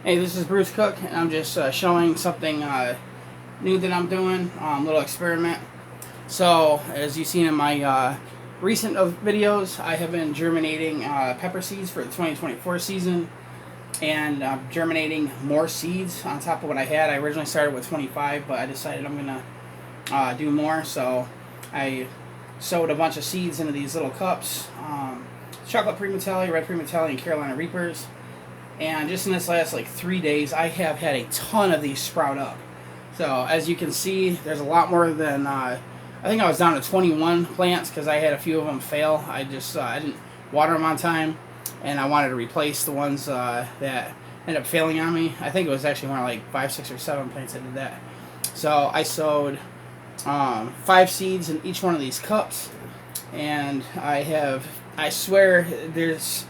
Hey, this is Bruce Cook, and I'm just showing something new that I'm doing, little experiment. So, as you've seen in my recent videos, I have been germinating pepper seeds for the 2024 season, and germinating more seeds on top of what I had. I originally started with 25, but I decided I'm going to do more, so I sowed a bunch of seeds into these little cups. Chocolate Primatelli, Red Primatelli, and Carolina Reapers. And just in this last 3 days, I have had a ton of these sprout up. So as you can see, there's a lot more than I think I was down to 21 plants because I had a few of them fail. I didn't water them on time, and I wanted to replace the ones that ended up failing on me. I think it was actually more like 5, 6, or 7 plants that did that. So I sowed 5 seeds in each one of these cups, and I swear there's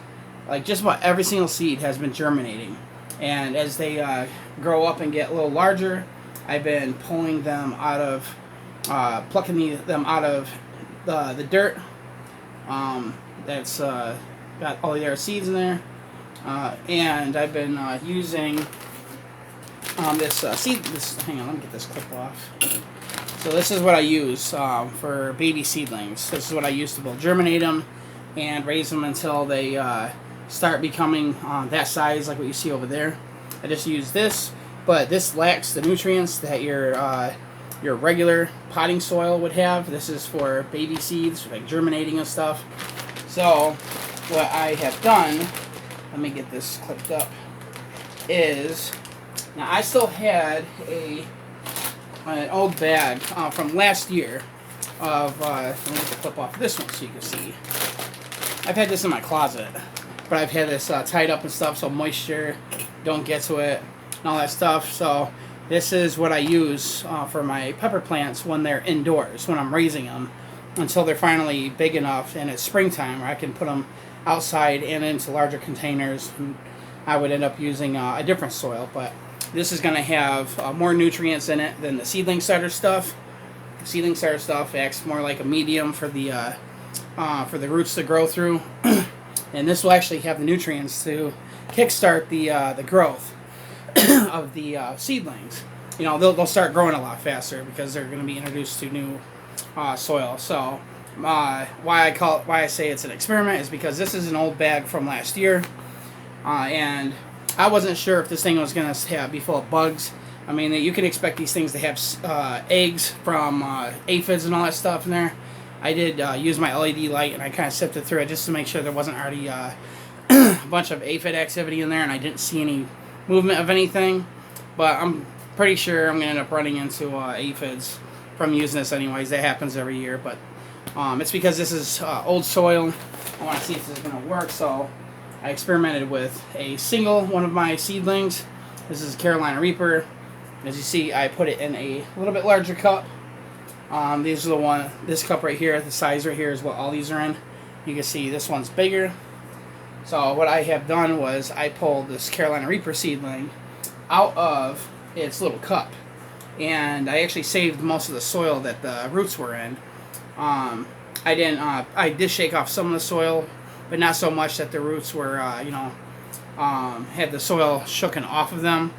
just about every single seed has been germinating. And as they grow up and get a little larger, I've been pulling them out of, plucking them out of the dirt. That's got all the other seeds in there. And I've been using this seed. Hang on, let me get this clip off. So this is what I use for baby seedlings. This is what I use to both germinate them and raise them until they start becoming that size, like what you see over there. I just use this, but this lacks the nutrients that your regular potting soil would have. This is for baby seeds, like germinating and stuff. So what I have done, let me get this clipped up, is now I still had an old bag from last year of let me get the clip off this one so you can see. I've had this in my closet, but I've had this tied up and stuff so moisture don't get to it and all that stuff. So this is what I use for my pepper plants when they're indoors, when I'm raising them, until they're finally big enough and it's springtime where I can put them outside and into larger containers. And I would end up using a different soil, but this is going to have more nutrients in it than the seedling starter stuff. The seedling starter stuff acts more like a medium for the roots to grow through. And this will actually have the nutrients to kickstart the growth of the seedlings. You know, they'll start growing a lot faster because they're going to be introduced to new soil. So why I say it's an experiment is because this is an old bag from last year, and I wasn't sure if this thing was going to be full of bugs. I mean, you can expect these things to have eggs from aphids and all that stuff in there. I did use my LED light, and I kind of sifted through it just to make sure there wasn't already a bunch of aphid activity in there, and I didn't see any movement of anything. But I'm pretty sure I'm going to end up running into aphids from using this anyways. That happens every year, but it's because this is old soil. I want to see if this is going to work, so I experimented with a single one of my seedlings. This is Carolina Reaper. As you see, I put it in a little bit larger cup. These are this cup right here, the size right here is what all these are in. You can see this one's bigger. So what I have done was I pulled this Carolina Reaper seedling out of its little cup. And I actually saved most of the soil that the roots were in. I did shake off some of the soil, but not so much that the roots were, had the soil shooken off of them.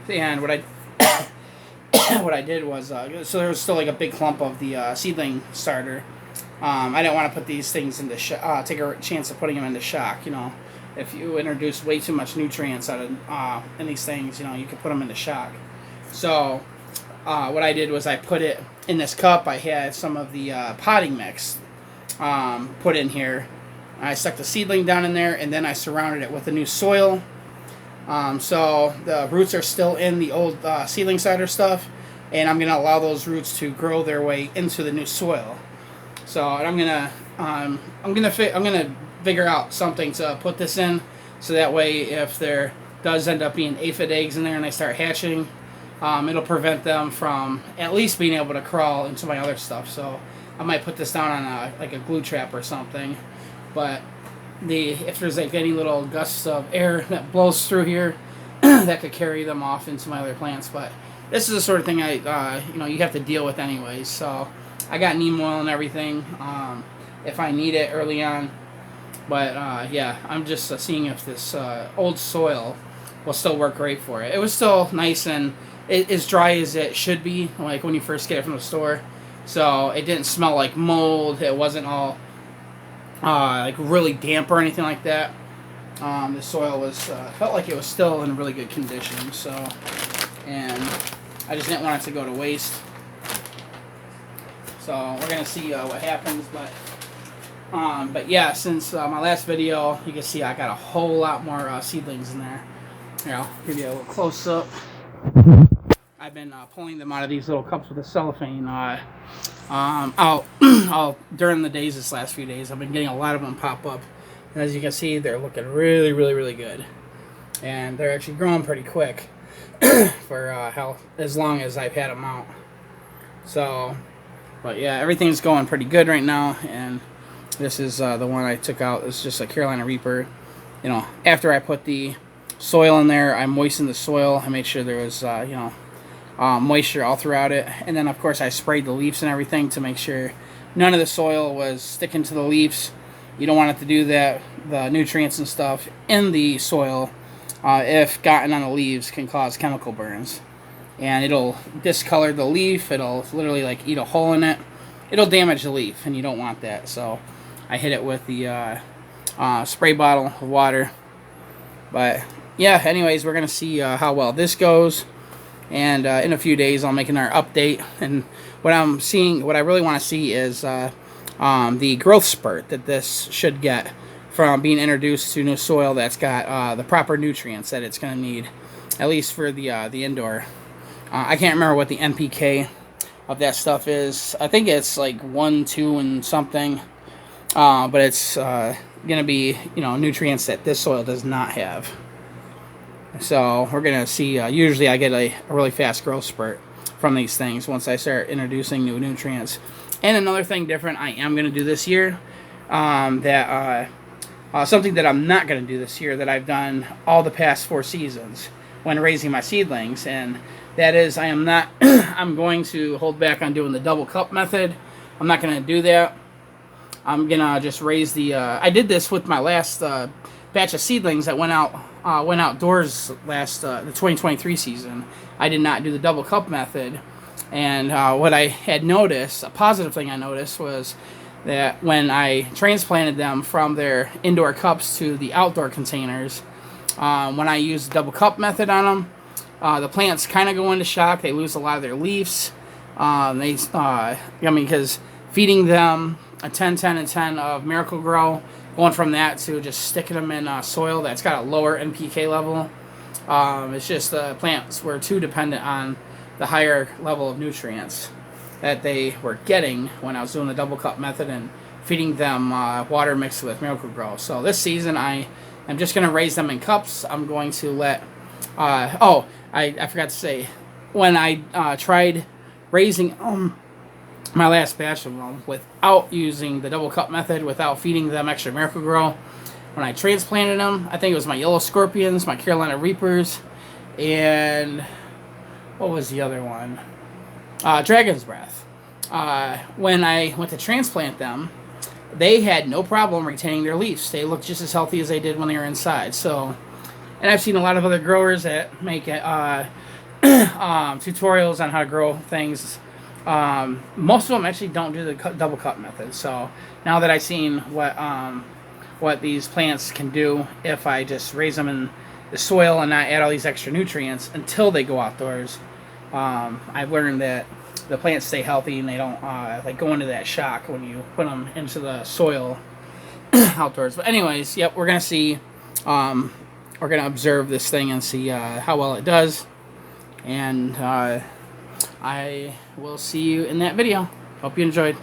And what I did was, so there was still a big clump of the seedling starter. I didn't want to put these things into take a chance of putting them into shock. You know, if you introduce way too much nutrients out of in these things, you could put them into shock. So what I did was I put it in this cup. I had some of the potting mix put in here. I stuck the seedling down in there, and then I surrounded it with the new soil. So the roots are still in the old seedling starter stuff, and I'm going to allow those roots to grow their way into the new soil. So I'm gonna figure out something to put this in, so that way if there does end up being aphid eggs in there and they start hatching, it'll prevent them from at least being able to crawl into my other stuff. So I might put this down on a glue trap or something. But if there's any little gusts of air that blows through here, that could carry them off into my other plants. But this is the sort of thing you have to deal with anyways. So I got neem oil and everything if I need it early on. But yeah, I'm just seeing if this old soil will still work great for it. It was still nice and as dry as it should be, like when you first get it from the store. So it didn't smell like mold. It wasn't all like really damp or anything like that. The soil was felt like it was still in really good condition. So, and I just didn't want it to go to waste. So we're gonna see what happens, but yeah, since my last video, you can see I got a whole lot more seedlings in there. Here, I'll give you a little close up. I've been pulling them out of these little cups with the cellophane out during the days. This last few days, I've been getting a lot of them pop up, and as you can see, they're looking really, really, really good, and they're actually growing pretty quick for as long as I've had them out. So, but yeah, everything's going pretty good right now, and this is the one I took out. It's just a Carolina Reaper. You know, after I put the soil in there, I moistened the soil. I made sure there was moisture all throughout it, and then of course I sprayed the leaves and everything to make sure none of the soil was sticking to the leaves. You don't want it to do that. The nutrients and stuff in the soil, if gotten on the leaves, can cause chemical burns, and it'll discolor the leaf. It'll literally like eat a hole in it. It'll damage the leaf, and you don't want that. So I hit it with the spray bottle of water. But yeah, anyways, we're gonna see how well this goes. And in a few days, I'll make another update. And what I really want to see is the growth spurt that this should get from being introduced to new soil that's got the proper nutrients that it's going to need, at least for the indoor. I can't remember what the NPK of that stuff is. I think it's like 1, 2, and something. But it's going to be, nutrients that this soil does not have. So we're going to see, usually I get a really fast growth spurt from these things once I start introducing new nutrients. And another thing different I am going to do this year, something that I'm not going to do this year that I've done all the past 4 seasons when raising my seedlings, and that is I'm going to hold back on doing the double cup method. I'm not going to do that. I'm going to just raise I did this with my last batch of seedlings that went outdoors last the 2023 season. I did not do the double cup method, and what I had noticed, a positive thing I noticed, was that when I transplanted them from their indoor cups to the outdoor containers, when I used the double cup method on them, the plants kind of go into shock. They lose a lot of their leaves. Because feeding them a 10, 10, and 10 of Miracle-Gro, going from that to just sticking them in soil that's got a lower NPK level, it's just the plants were too dependent on the higher level of nutrients that they were getting when I was doing the double cup method and feeding them water mixed with Miracle-Gro. So this season I am just going to raise them in cups. I'm going to let... I forgot to say, when I tried raising my last batch of them without using the double cup method, without feeding them extra Miracle-Gro, when I transplanted them, I think it was my yellow scorpions, my Carolina Reapers, and what was the other one? Dragon's Breath. When I went to transplant them, they had no problem retaining their leaves. They looked just as healthy as they did when they were inside. So, and I've seen a lot of other growers that make tutorials on how to grow things. Most of them actually don't do the double cup method. So now that I've seen what these plants can do if I just raise them in the soil and not add all these extra nutrients until they go outdoors, I've learned that the plants stay healthy and they don't go into that shock when you put them into the soil outdoors. But anyways, yep, we're gonna see. We're gonna observe this thing and see how well it does, and I will see you in that video. Hope you enjoyed.